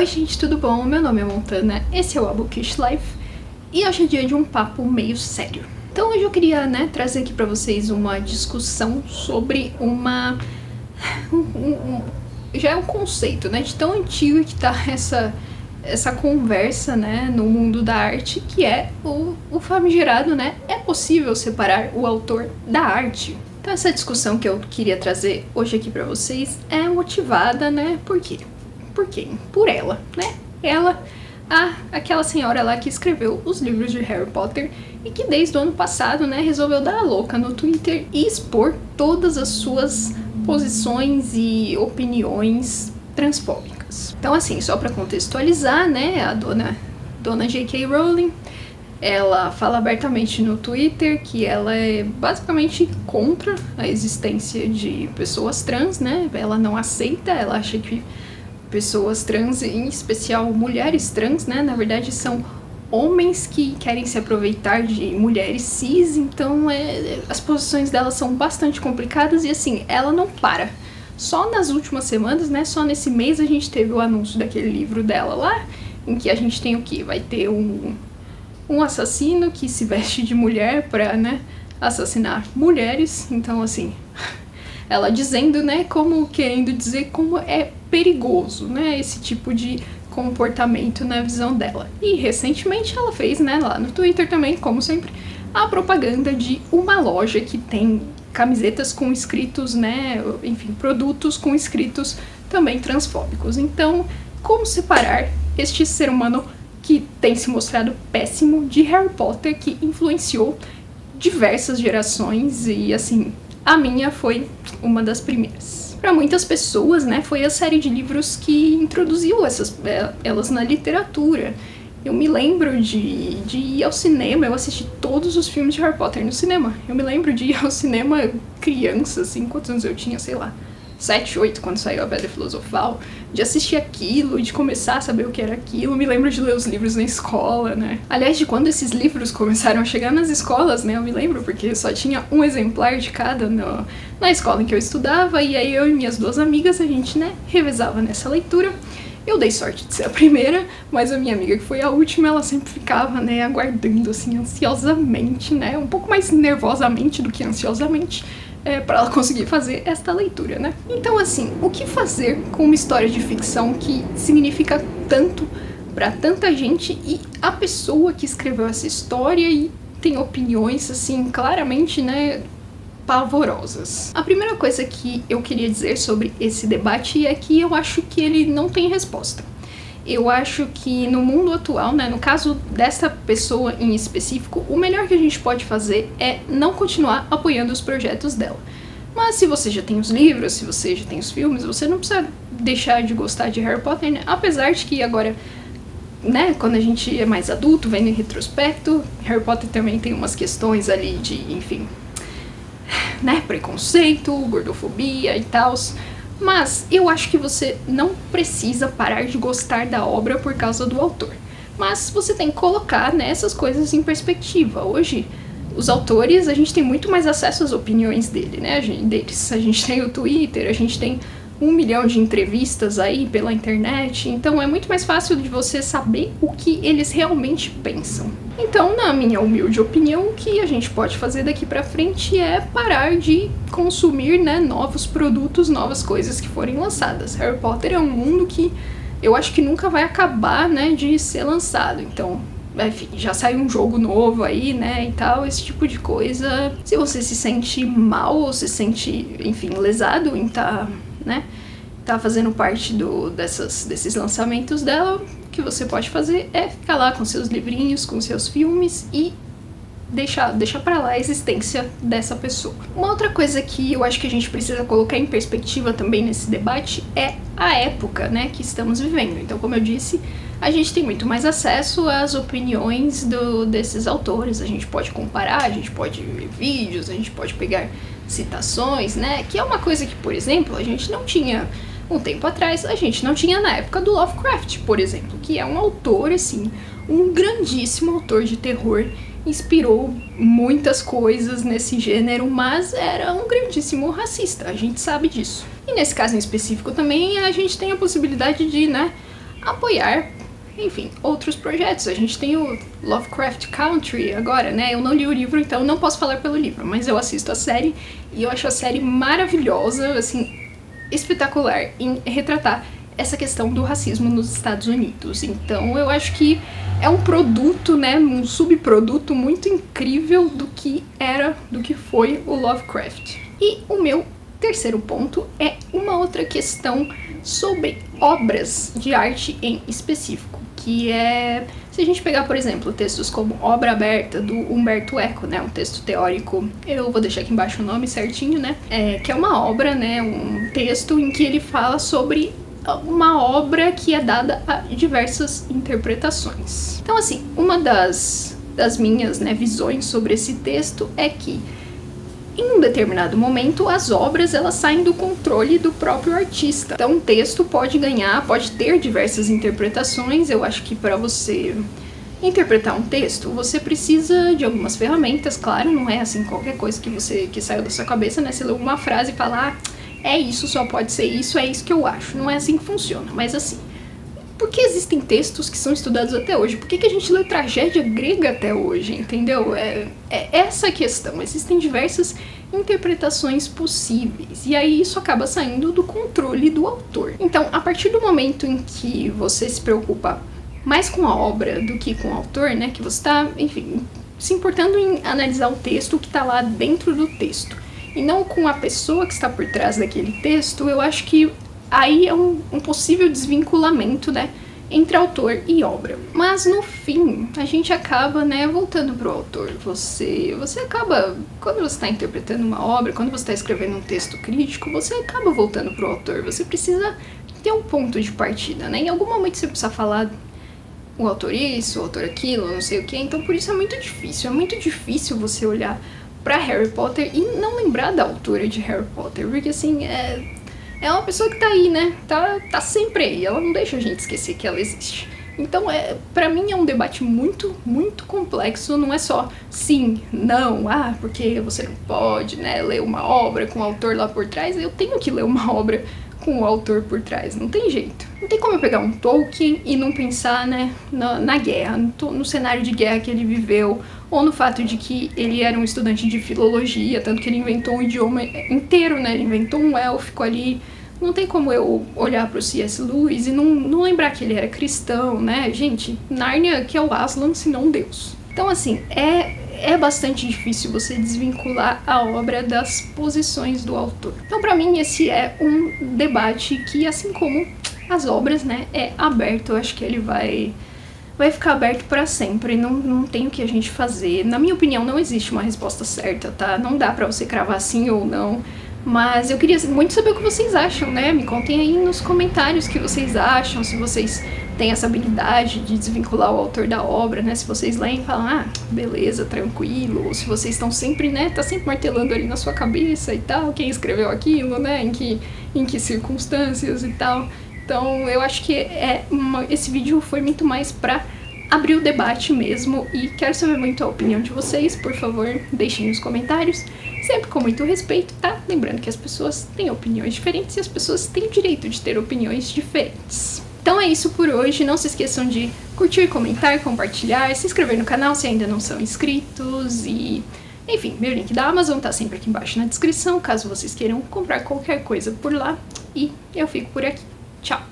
Oi gente, tudo bom? Meu nome é Montana, esse é o Bookish Life e hoje é dia de um papo meio sério. Então hoje eu queria, trazer aqui pra vocês uma discussão sobre já é um conceito, de tão antigo que tá essa conversa, no mundo da arte, que é o famigerado, é possível separar o autor da arte? Então essa discussão que eu queria trazer hoje aqui pra vocês é motivada, por quê? Por quem? Por ela, Ela, aquela senhora lá que escreveu os livros de Harry Potter e que desde o ano passado, resolveu dar a louca no Twitter e expor todas as suas posições e opiniões transfóbicas. Então assim, só pra contextualizar, a dona J.K. Rowling, ela fala abertamente no Twitter que ela é basicamente contra a existência de pessoas trans, Ela não aceita, ela acha que pessoas trans, em especial mulheres trans, na verdade são homens que querem se aproveitar de mulheres cis, então as posições dela são bastante complicadas e assim, ela não para. Só nas últimas semanas, só nesse mês a gente teve o anúncio daquele livro dela lá, em que a gente tem o quê? Vai ter um assassino que se veste de mulher pra, assassinar mulheres, então assim... Ela dizendo, querendo dizer como é perigoso, esse tipo de comportamento na visão dela. E recentemente ela fez, lá no Twitter também, como sempre, a propaganda de uma loja que tem camisetas com escritos, enfim, produtos com escritos também transfóbicos. Então, como separar este ser humano que tem se mostrado péssimo de Harry Potter, que influenciou diversas gerações e, assim... A minha foi uma das primeiras. Para muitas pessoas, foi a série de livros que introduziu elas na literatura. Eu me lembro de ir ao cinema, eu assisti todos os filmes de Harry Potter no cinema. Eu me lembro de ir ao cinema criança, assim, quantos anos eu tinha, sei lá, 7, 8, quando saiu a Pedra Filosofal, de assistir aquilo, de começar a saber o que era aquilo. Me lembro de ler os livros na escola, Aliás, de quando esses livros começaram a chegar nas escolas, eu me lembro, porque só tinha um exemplar de cada na escola em que eu estudava, e aí eu e minhas duas amigas, a gente, revezava nessa leitura. Eu dei sorte de ser a primeira, mas a minha amiga, que foi a última, ela sempre ficava, aguardando, assim, ansiosamente, um pouco mais nervosamente do que ansiosamente, para ela conseguir fazer esta leitura, Então, assim, o que fazer com uma história de ficção que significa tanto para tanta gente e a pessoa que escreveu essa história e tem opiniões, assim, claramente, pavorosas. A primeira coisa que eu queria dizer sobre esse debate é que eu acho que ele não tem resposta. Eu acho que no mundo atual, no caso dessa pessoa em específico, o melhor que a gente pode fazer é não continuar apoiando os projetos dela. Mas se você já tem os livros, se você já tem os filmes, você não precisa deixar de gostar de Harry Potter, Apesar de que agora, quando a gente é mais adulto, vendo em retrospecto, Harry Potter também tem umas questões ali de, enfim, preconceito, gordofobia e tal. Mas eu acho que você não precisa parar de gostar da obra por causa do autor. Mas você tem que colocar essas coisas em perspectiva. Hoje, os autores, a gente tem muito mais acesso às opiniões deles. A gente tem o Twitter, a gente tem 1 milhão de entrevistas aí pela internet. Então é muito mais fácil de você saber o que eles realmente pensam. Então, na minha humilde opinião, o que a gente pode fazer daqui pra frente é parar de consumir, novos produtos, novas coisas que forem lançadas. Harry Potter é um mundo que eu acho que nunca vai acabar, de ser lançado. Então, enfim, já saiu um jogo novo aí, e tal, esse tipo de coisa. Se você se sente mal ou se sente, enfim, lesado em tá fazendo parte desses lançamentos dela, o que você pode fazer é ficar lá com seus livrinhos, com seus filmes e deixar pra lá a existência dessa pessoa. Uma outra coisa que eu acho que a gente precisa colocar em perspectiva também nesse debate é a época, que estamos vivendo. Então, como eu disse, a gente tem muito mais acesso às opiniões desses autores, a gente pode comparar, a gente pode ver vídeos, a gente pode pegar citações, que é uma coisa que, por exemplo, a gente não tinha um tempo atrás, a gente não tinha na época do Lovecraft, por exemplo, que é um autor, assim, um grandíssimo autor de terror, inspirou muitas coisas nesse gênero, mas era um grandíssimo racista, a gente sabe disso. E nesse caso em específico também a gente tem a possibilidade de, apoiar, enfim, outros projetos. A gente tem o Lovecraft Country agora, né? Eu não li o livro, então não posso falar pelo livro, mas eu assisto a série e eu acho a série maravilhosa, assim, espetacular em retratar essa questão do racismo nos Estados Unidos. Então eu acho que é um produto, né, um subproduto muito incrível do que foi o Lovecraft. E o meu terceiro ponto é uma outra questão sobre obras de arte em específico, que é, se a gente pegar, por exemplo, textos como Obra Aberta, do Humberto Eco, né, um texto teórico, eu vou deixar aqui embaixo o nome certinho, né, que é uma obra, né, um texto em que ele fala sobre uma obra que é dada a diversas interpretações. Então, assim, uma das minhas, né, visões sobre esse texto é que em um determinado momento, as obras elas saem do controle do próprio artista. Então, um texto pode ter diversas interpretações. Eu acho que para você interpretar um texto, você precisa de algumas ferramentas, claro, não é assim qualquer coisa que saiu da sua cabeça, né? Você lê uma frase e fala, é isso, só pode ser isso, é isso que eu acho. Não é assim que funciona, mas assim, por que existem textos que são estudados até hoje? Por que a gente lê tragédia grega até hoje, entendeu? É essa a questão. Existem diversas interpretações possíveis. E aí isso acaba saindo do controle do autor. Então, a partir do momento em que você se preocupa mais com a obra do que com o autor, né? Que você está, enfim, se importando em analisar o texto, o que está lá dentro do texto, e não com a pessoa que está por trás daquele texto, eu acho que aí é um possível desvinculamento, né, entre autor e obra. Mas no fim, a gente acaba, né, voltando pro autor. Você acaba, quando você está interpretando uma obra, quando você está escrevendo um texto crítico, você acaba voltando pro autor. Você precisa ter um ponto de partida, né? Em algum momento você precisa falar o autor isso, o autor aquilo, não sei o que. Então por isso é muito difícil. É muito difícil você olhar pra Harry Potter e não lembrar da autora de Harry Potter, porque assim, é uma pessoa que tá aí, né? Tá sempre aí, ela não deixa a gente esquecer que ela existe. Então, pra mim é um debate muito, muito complexo, não é só sim, não, porque você não pode, né, ler uma obra com o autor lá por trás, eu tenho que ler uma obra com o autor por trás, não tem jeito. Não tem como eu pegar um Tolkien e não pensar, né, na guerra, no cenário de guerra que ele viveu, ou no fato de que ele era um estudante de filologia, tanto que ele inventou um idioma inteiro, né, ele inventou um élfico ali. Não tem como eu olhar pro C.S. Lewis e não lembrar que ele era cristão, né, gente, Nárnia que é o Aslan, se não Deus. Então, assim, é bastante difícil você desvincular a obra das posições do autor. Então, pra mim, esse é um debate que, assim como as obras, né, é aberto. Eu acho que ele vai ficar aberto pra sempre. Não tem o que a gente fazer. Na minha opinião, não existe uma resposta certa, tá? Não dá pra você cravar sim ou não. Mas eu queria muito saber o que vocês acham, né? Me contem aí nos comentários o que vocês acham, se vocês têm essa habilidade de desvincular o autor da obra, né? Se vocês leem e falam, beleza, tranquilo, ou se vocês estão sempre, né? Tá sempre martelando ali na sua cabeça e tal, quem escreveu aquilo, né? Em que circunstâncias e tal. Então, eu acho que esse vídeo foi muito mais pra abrir o debate mesmo, e quero saber muito a opinião de vocês. Por favor, deixem nos comentários, sempre com muito respeito, tá? Lembrando que as pessoas têm opiniões diferentes e as pessoas têm o direito de ter opiniões diferentes. Então é isso por hoje, não se esqueçam de curtir, comentar, compartilhar, se inscrever no canal se ainda não são inscritos e... Enfim, meu link da Amazon tá sempre aqui embaixo na descrição, caso vocês queiram comprar qualquer coisa por lá. E eu fico por aqui. Tchau!